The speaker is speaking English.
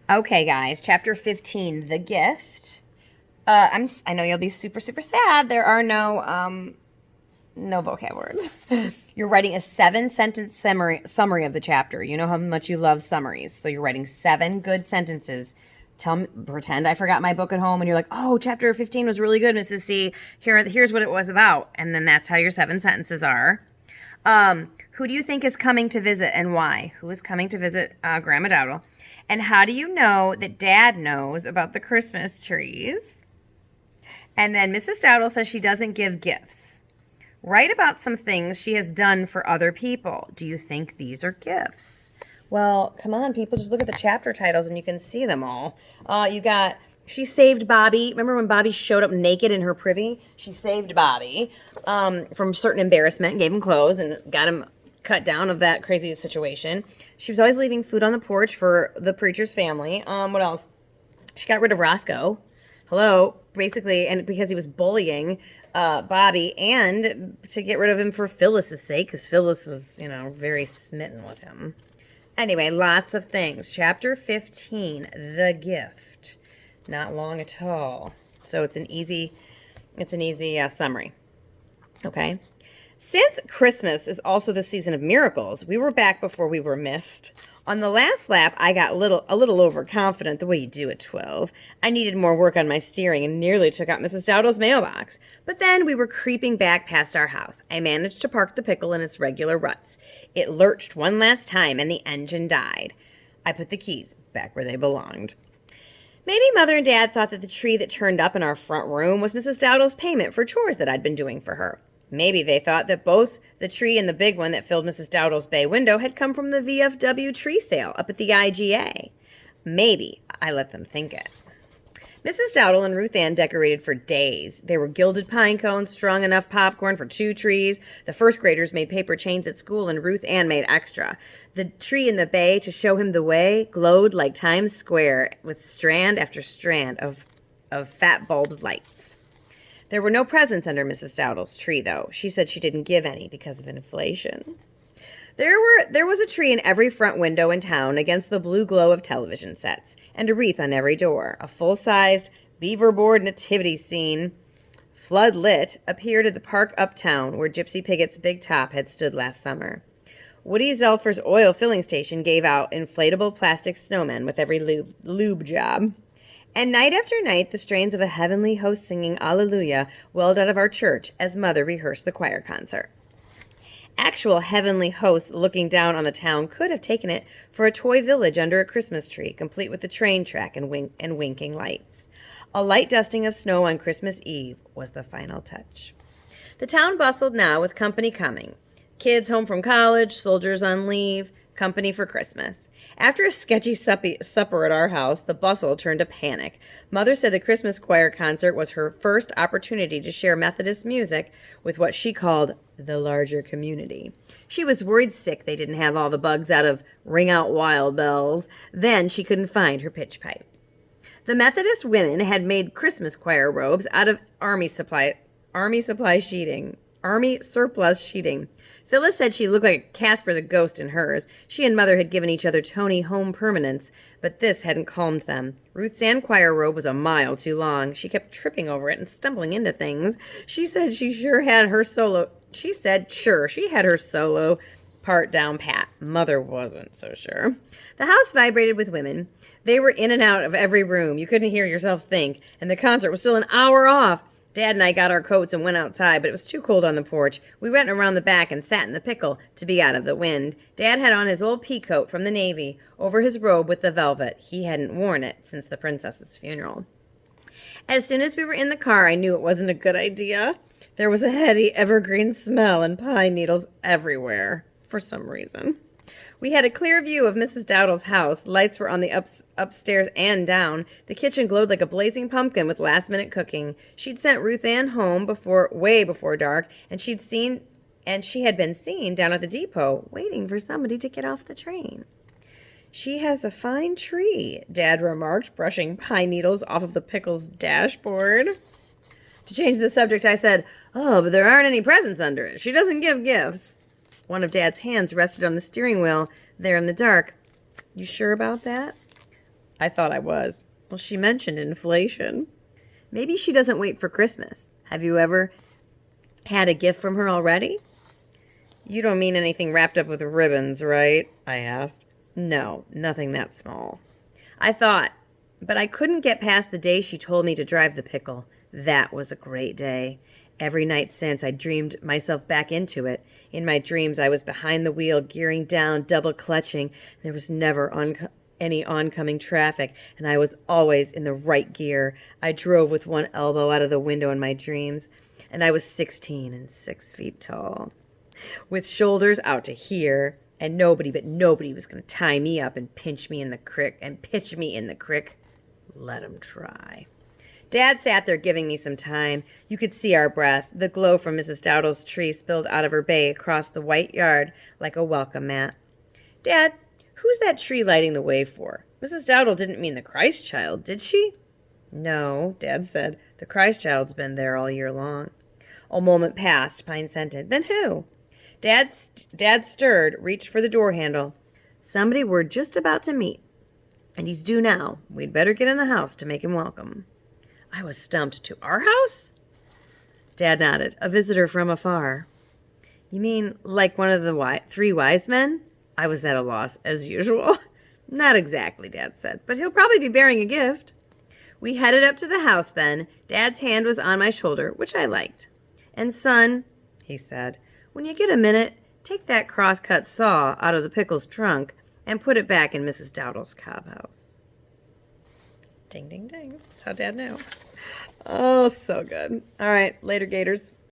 Okay, guys, chapter 15, The Gift. I know you'll be super, super sad. There are no vocab words. You're writing a 7-sentence summary of the chapter. You know how much you love summaries. So you're writing 7 good sentences. Pretend I forgot my book at home, and you're like, oh, chapter 15 was really good, Mrs. C. Here's what it was about. And then that's how your 7 sentences are. Who do you think is coming to visit and why? Who is coming to visit Grandma Dowdle? And how do you know that Dad knows about the Christmas trees? And then Mrs. Dowdle says she doesn't give gifts. Write about some things she has done for other people. Do you think these are gifts? Well, come on, people. Just look at the chapter titles and you can see them all. You got, she saved Bobby. Remember when Bobby showed up naked in her privy? She saved Bobby from certain embarrassment and gave him clothes and got him cut down of that crazy situation. She was always leaving food on the porch for the preacher's family. What else? She got rid of Roscoe. Hello, basically, and because he was bullying Bobby, and to get rid of him for Phyllis's sake, because Phyllis was, very smitten with him. Anyway, lots of things. Chapter 15, The Gift. Not long at all. So it's an easy summary. Okay. Since Christmas is also the season of miracles, we were back before we were missed. On the last lap, I got a little overconfident, the way you do at 12. I needed more work on my steering and nearly took out Mrs. Dowdle's mailbox. But then we were creeping back past our house. I managed to park the pickle in its regular ruts. It lurched one last time and the engine died. I put the keys back where they belonged. Maybe Mother and Dad thought that the tree that turned up in our front room was Mrs. Dowdle's payment for chores that I'd been doing for her. Maybe they thought that both the tree and the big one that filled Mrs. Dowdle's bay window had come from the VFW tree sale up at the IGA. Maybe I let them think it. Mrs. Dowdle and Ruth Ann decorated for days. They were gilded pine cones, strong enough popcorn for 2 trees. The first graders made paper chains at school, and Ruth Ann made extra. The tree in the bay, to show him the way, glowed like Times Square with strand after strand of fat bulbed lights. There were no presents under Mrs. Dowdle's tree, though. She said she didn't give any because of inflation. There was a tree in every front window in town against the blue glow of television sets, and a wreath on every door. A full-sized beaver-board nativity scene, flood-lit, appeared at the park uptown where Gypsy Pigot's big top had stood last summer. Woody Zelfer's oil filling station gave out inflatable plastic snowmen with every lube job. And night after night, the strains of a heavenly host singing Alleluia welled out of our church as Mother rehearsed the choir concert. Actual heavenly hosts looking down on the town could have taken it for a toy village under a Christmas tree, complete with the train track and winking lights. A light dusting of snow on Christmas Eve was the final touch. The town bustled now with company coming. Kids home from college, soldiers on leave, company for Christmas. After a sketchy supper at our house, the bustle turned to panic. Mother said the Christmas choir concert was her first opportunity to share Methodist music with what she called the larger community. She was worried sick they didn't have all the bugs out of Ring Out Wild Bells. Then she couldn't find her pitch pipe. The Methodist women had made Christmas choir robes out of Army surplus sheeting. Phyllis said she looked like Casper the Ghost in hers. She and Mother had given each other Tony home permanents, but this hadn't calmed them. Ruth's Ann choir robe was a mile too long. She kept tripping over it and stumbling into things. She said she had her solo part down pat. Mother wasn't so sure. The house vibrated with women. They were in and out of every room. You couldn't hear yourself think, and the concert was still an hour off. Dad and I got our coats and went outside, but it was too cold on the porch. We went around the back and sat in the pickle to be out of the wind. Dad had on his old pea coat from the Navy over his robe with the velvet. He hadn't worn it since the princess's funeral. As soon as we were in the car, I knew it wasn't a good idea. There was a heady evergreen smell and pine needles everywhere, for some reason. We had a clear view of Mrs. Dowdle's house. Lights were on the upstairs and down. The kitchen glowed like a blazing pumpkin with last-minute cooking. She'd sent Ruth Ann home way before dark, and she had been seen down at the depot, waiting for somebody to get off the train. She has a fine tree, Dad remarked, brushing pine needles off of the pickle's dashboard. To change the subject, I said, "Oh, but there aren't any presents under it. She doesn't give gifts." One of Dad's hands rested on the steering wheel there in the dark. "You sure about that?" I thought I was. Well, she mentioned inflation. Maybe she doesn't wait for Christmas. Have you ever had a gift from her already? You don't mean anything wrapped up with ribbons, right? I asked. No, nothing that small. I thought, but I couldn't get past the day she told me to drive the pickle. That was a great day. Every night since, I dreamed myself back into it. In my dreams, I was behind the wheel, gearing down, double clutching. There was never any oncoming traffic, and I was always in the right gear. I drove with one elbow out of the window in my dreams, and I was 16 and 6 feet tall, with shoulders out to here, and nobody was going to tie me up and pinch me in the crick and pitch me in the crick. Let 'em try. Dad sat there giving me some time. You could see our breath. The glow from Mrs. Dowdall's tree spilled out of her bay across the white yard like a welcome mat. Dad, who's that tree lighting the way for? Mrs. Dowdall didn't mean the Christ child, did she? No, Dad said. The Christ child's been there all year long. A moment passed, Pine scented. Then who? Dad stirred, reached for the door handle. Somebody we're just about to meet. And he's due now. We'd better get in the house to make him welcome. I was stumped. To our house? Dad nodded. A visitor from afar. You mean like one of the 3 wise men? I was at a loss, as usual. Not exactly, Dad said, but he'll probably be bearing a gift. We headed up to the house then. Dad's hand was on my shoulder, which I liked. And son, he said, when you get a minute, take that cross-cut saw out of the pickle's trunk and put it back in Mrs. Dowdall's cob house. Ding, ding, ding. That's how Dad knew. Oh, so good. All right, later, Gators.